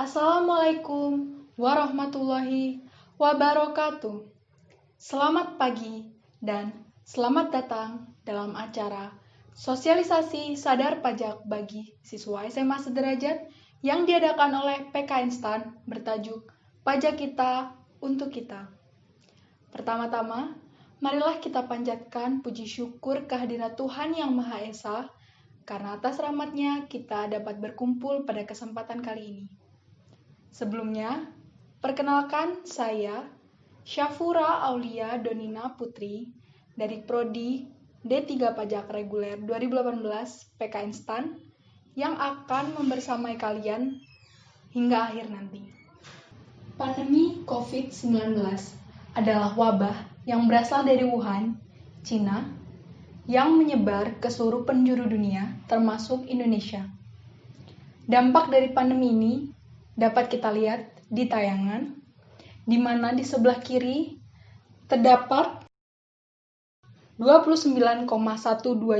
Assalamualaikum warahmatullahi wabarakatuh. Selamat pagi dan selamat datang dalam acara sosialisasi sadar pajak bagi siswa SMA sederajat yang diadakan oleh PK Instan bertajuk Pajak Kita untuk Kita. Pertama-tama, marilah kita panjatkan puji syukur kehadirat Tuhan Yang Maha Esa, karena atas rahmat-Nya kita dapat berkumpul pada kesempatan kali ini. Sebelumnya, perkenalkan saya, Syafura Aulia Donina Putri, dari Prodi D3 Pajak Reguler 2018 PK Instan, yang akan membersamai kalian hingga akhir nanti. Pandemi COVID-19 adalah wabah yang berasal dari Wuhan, Cina, yang menyebar ke seluruh penjuru dunia, termasuk Indonesia. Dampak dari pandemi ini dapat kita lihat di tayangan, di mana di sebelah kiri terdapat 29,12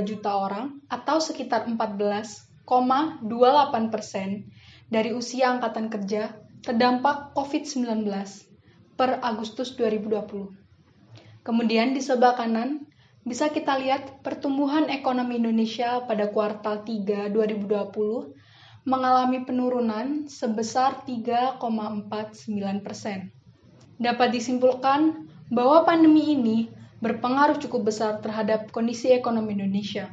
juta orang atau sekitar 14,28% dari usia angkatan kerja terdampak COVID-19 per Agustus 2020. Kemudian di sebelah kanan bisa kita lihat pertumbuhan ekonomi Indonesia pada kuartal 3 2020 mengalami penurunan sebesar 3,49%. Dapat disimpulkan bahwa pandemi ini berpengaruh cukup besar terhadap kondisi ekonomi Indonesia.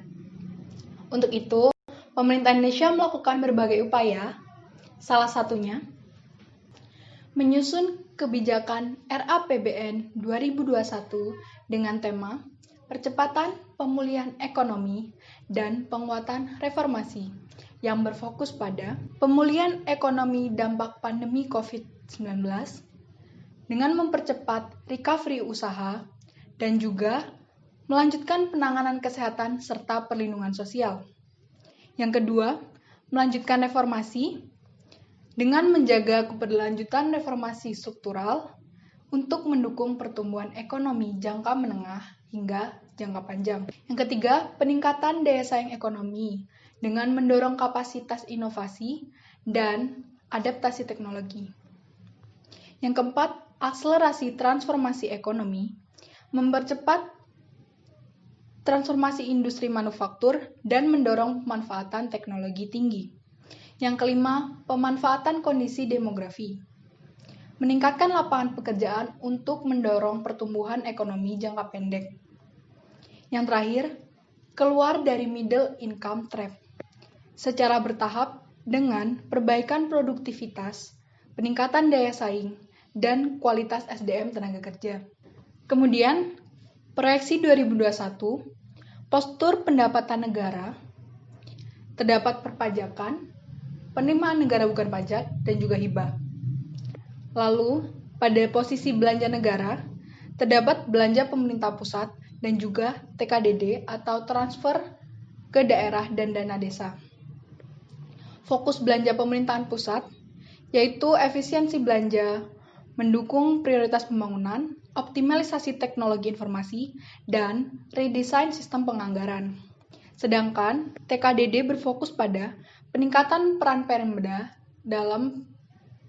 Untuk itu, pemerintah Indonesia melakukan berbagai upaya, salah satunya menyusun kebijakan RAPBN 2021 dengan tema Percepatan Pemulihan Ekonomi dan Penguatan Reformasi yang berfokus pada pemulihan ekonomi dampak pandemi COVID-19 dengan mempercepat recovery usaha dan juga melanjutkan penanganan kesehatan serta perlindungan sosial. Yang kedua, melanjutkan reformasi dengan menjaga keberlanjutan reformasi struktural untuk mendukung pertumbuhan ekonomi jangka menengah hingga jangka panjang. Yang ketiga, peningkatan daya saing ekonomi dengan mendorong kapasitas inovasi dan adaptasi teknologi. Yang keempat, akselerasi transformasi ekonomi, mempercepat transformasi industri manufaktur dan mendorong pemanfaatan teknologi tinggi. Yang kelima, pemanfaatan kondisi demografi, meningkatkan lapangan pekerjaan untuk mendorong pertumbuhan ekonomi jangka pendek. Yang terakhir, keluar dari middle income trap secara bertahap dengan perbaikan produktivitas, peningkatan daya saing, dan kualitas SDM tenaga kerja. Kemudian, proyeksi 2021, postur pendapatan negara, terdapat perpajakan, penerimaan negara bukan pajak, dan juga hibah. Lalu, pada posisi belanja negara, terdapat belanja pemerintah pusat dan juga TKDD atau transfer ke daerah dan dana desa. Fokus belanja pemerintahan pusat, yaitu efisiensi belanja, mendukung prioritas pembangunan, optimalisasi teknologi informasi, dan redesain sistem penganggaran. Sedangkan TKDD berfokus pada peningkatan peran Pemda dalam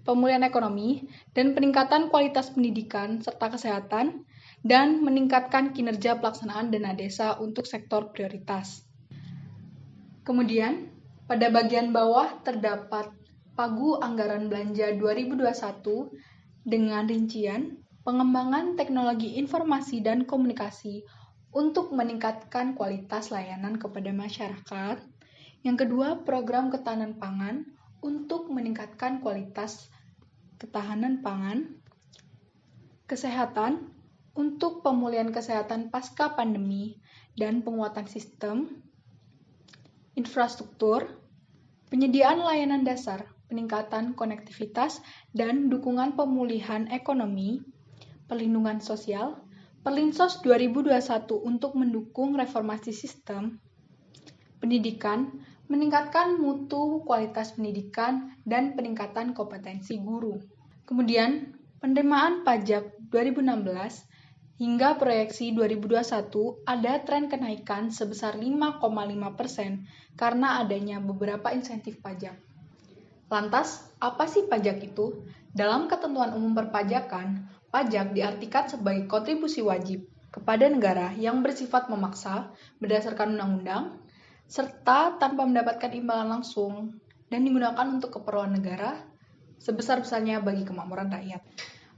pemulihan ekonomi dan peningkatan kualitas pendidikan serta kesehatan dan meningkatkan kinerja pelaksanaan dana desa untuk sektor prioritas. Kemudian, pada bagian bawah terdapat Pagu Anggaran Belanja 2021 dengan rincian pengembangan teknologi informasi dan komunikasi untuk meningkatkan kualitas layanan kepada masyarakat. Yang kedua, program ketahanan pangan untuk meningkatkan kualitas ketahanan pangan, kesehatan untuk pemulihan kesehatan pasca pandemi dan penguatan sistem, infrastruktur, penyediaan layanan dasar, peningkatan konektivitas dan dukungan pemulihan ekonomi, perlindungan sosial, Perlinsos 2021 untuk mendukung reformasi sistem, pendidikan, meningkatkan mutu kualitas pendidikan, dan peningkatan kompetensi guru. Kemudian, penerimaan pajak 2016 hingga proyeksi 2021 ada tren kenaikan sebesar 5,5% karena adanya beberapa insentif pajak. Lantas, apa sih pajak itu? Dalam ketentuan umum perpajakan, pajak diartikan sebagai kontribusi wajib kepada negara yang bersifat memaksa berdasarkan undang-undang, serta tanpa mendapatkan imbalan langsung dan digunakan untuk keperluan negara sebesar-besarnya bagi kemakmuran rakyat.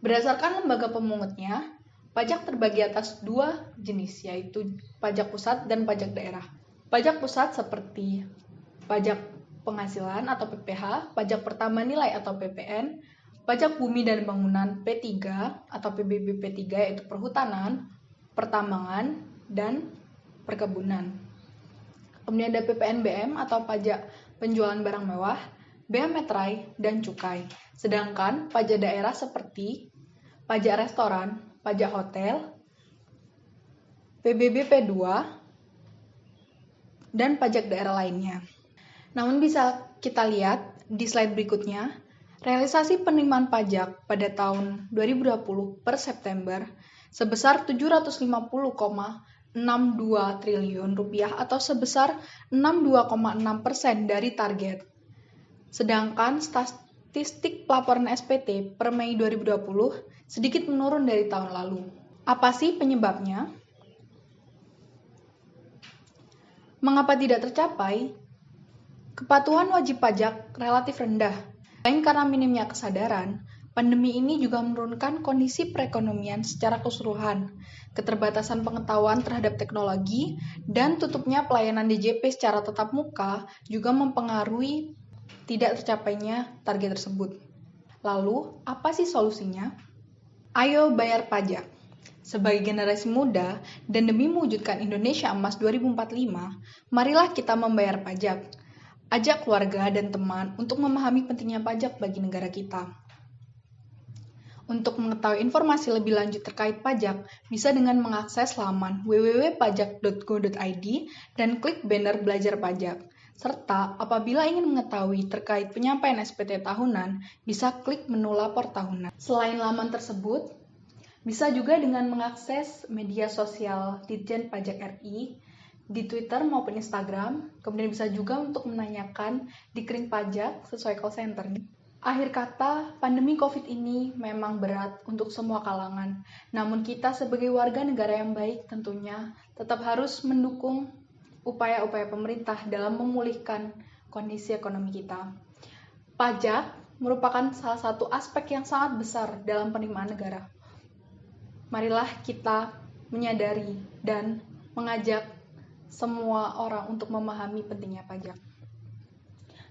Berdasarkan lembaga pemungutnya, pajak terbagi atas dua jenis, yaitu pajak pusat dan pajak daerah. Pajak pusat seperti pajak penghasilan atau PPh, pajak pertama nilai atau PPN, pajak bumi dan bangunan P3 atau PBB P3 yaitu perhutanan, pertambangan, dan perkebunan. Kemudian ada PPNBM atau pajak penjualan barang mewah, bea meterai, dan cukai. Sedangkan pajak daerah seperti pajak restoran, pajak hotel, PBB P2, dan pajak daerah lainnya. Namun bisa kita lihat di slide berikutnya, realisasi penerimaan pajak pada tahun 2020 per September sebesar 750,62 triliun rupiah atau sebesar 62,6% dari target. Sedangkan statistik pelaporan SPT per Mei 2020 sedikit menurun dari tahun lalu. Apa sih penyebabnya? Mengapa tidak tercapai? Kepatuhan wajib pajak relatif rendah. Selain karena minimnya kesadaran, pandemi ini juga menurunkan kondisi perekonomian secara keseluruhan, keterbatasan pengetahuan terhadap teknologi, dan tutupnya pelayanan DJP secara tatap muka juga mempengaruhi tidak tercapainya target tersebut. Lalu, apa sih solusinya? Ayo bayar pajak. Sebagai generasi muda dan demi mewujudkan Indonesia Emas 2045, marilah kita membayar pajak. Ajak keluarga dan teman untuk memahami pentingnya pajak bagi negara kita. Untuk mengetahui informasi lebih lanjut terkait pajak, bisa dengan mengakses laman www.pajak.go.id dan klik banner belajar pajak. Serta apabila ingin mengetahui terkait penyampaian SPT tahunan, bisa klik menu lapor tahunan. Selain laman tersebut, bisa juga dengan mengakses media sosial Ditjen Pajak RI di Twitter maupun Instagram. Kemudian bisa juga untuk menanyakan di Kering Pajak sesuai call center. Akhir kata, pandemi COVID ini memang berat untuk semua kalangan. Namun kita sebagai warga negara yang baik tentunya tetap harus mendukung upaya-upaya pemerintah dalam memulihkan kondisi ekonomi kita. Pajak merupakan salah satu aspek yang sangat besar dalam penerimaan negara. Marilah kita menyadari dan mengajak semua orang untuk memahami pentingnya pajak.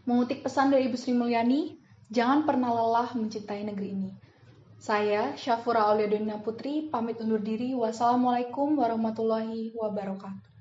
Mengutip pesan dari Ibu Sri Mulyani, jangan pernah lelah mencintai negeri ini. Saya, Syafura Auliadina Putri, pamit undur diri. Wassalamualaikum warahmatullahi wabarakatuh.